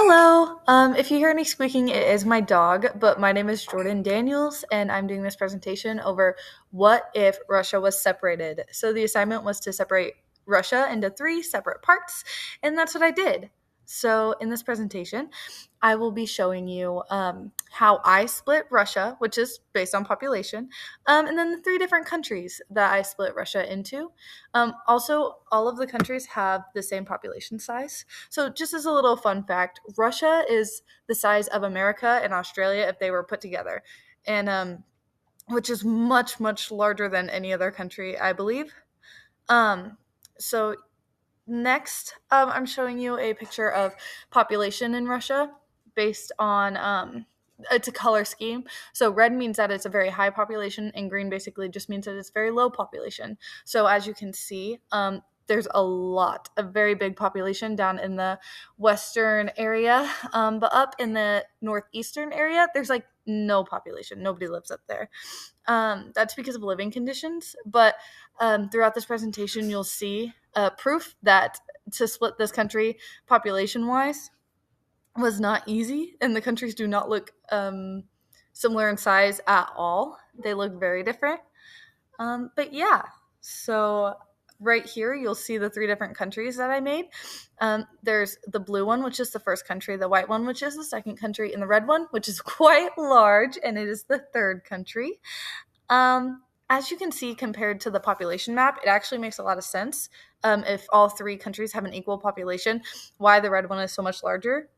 Hello. If you hear any squeaking, it is my dog, but my name is Jordan Daniels, and I'm doing this presentation over what if Russia was separated. So the assignment was to separate Russia into three separate parts, and that's what I did. So in this presentation, I will be showing you how I split Russia, which is based on population, and then the three different countries that I split Russia into. Also, all of the countries have the same population size. So, just as a little fun fact, Russia is the size of America and Australia if they were put together, and which is much, much larger than any other country, I believe. Um, so, next, I'm showing you a picture of population in Russia based on it's a color scheme. So red means that it's a very high population, and green basically just means that it's very low population. So as you can see, there's a very big population down in the western area, but up in the northeastern area, there's like no population. Nobody lives up there. That's because of living conditions. But throughout this presentation, you'll see proof that to split this country population wise was not easy, and the countries do not look similar in size at all. They look very different. But yeah, so right here you'll see the three different countries that I made. There's the blue one, which is the first country, the white one, which is the second country, and the red one, which is quite large, and it is the third country. As you can see, compared to the population map, it actually makes a lot of sense if all three countries have an equal population, why the red one is so much larger.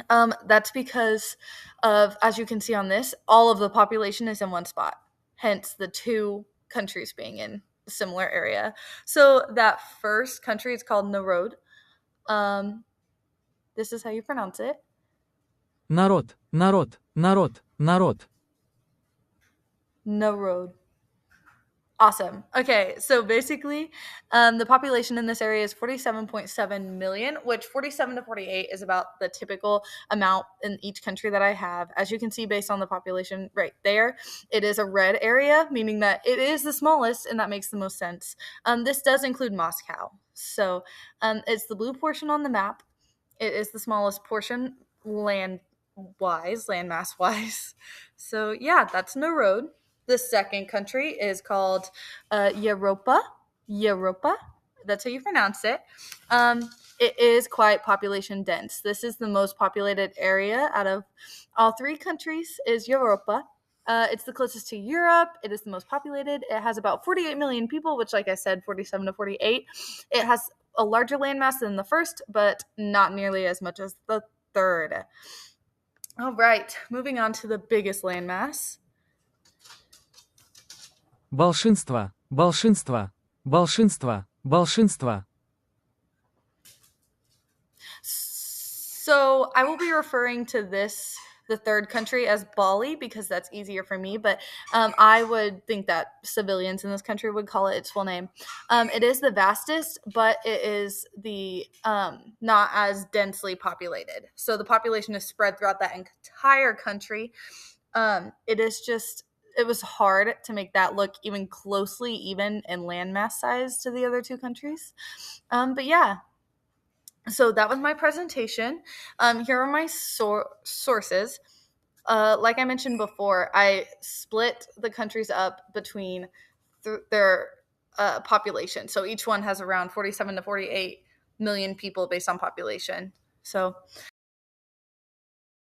That's because of, as you can see on this, all of the population is in one spot, hence the two countries being in a similar area. So that first country is called Narod. This is how you pronounce it. Народ, народ, народ, народ. Narod. Awesome. Okay, so basically, the population in this area is 47.7 million, which 47 to 48 is about the typical amount in each country that I have. As you can see, based on the population right there, it is a red area, meaning that it is the smallest, and that makes the most sense. This does include Moscow. So it's the blue portion on the map. It is the smallest portion landmass wise. So yeah, that's no road. The second country is called Europa. Europa. That's how you pronounce it. It is quite population dense. This is the most populated area out of all three countries. Is Europa. It's the closest to Europe. It is the most populated. It has about 48 million people, which, like I said, 47 to 48. It has a larger landmass than the first, but not nearly as much as the third. All right, moving on to the biggest landmass. Большинство, большинство, большинство, большинство. So I will be referring to the third country, as Bali, because that's easier for me, but I would think that civilians in this country would call it its full name. It is the vastest, but it is the not as densely populated. So the population is spread throughout that entire country. It was hard to make that look even closely even in landmass size to the other two countries. But yeah, so that was my presentation. Here are my sources. Like I mentioned before, I split the countries up between their population. So each one has around 47 to 48 million people based on population. So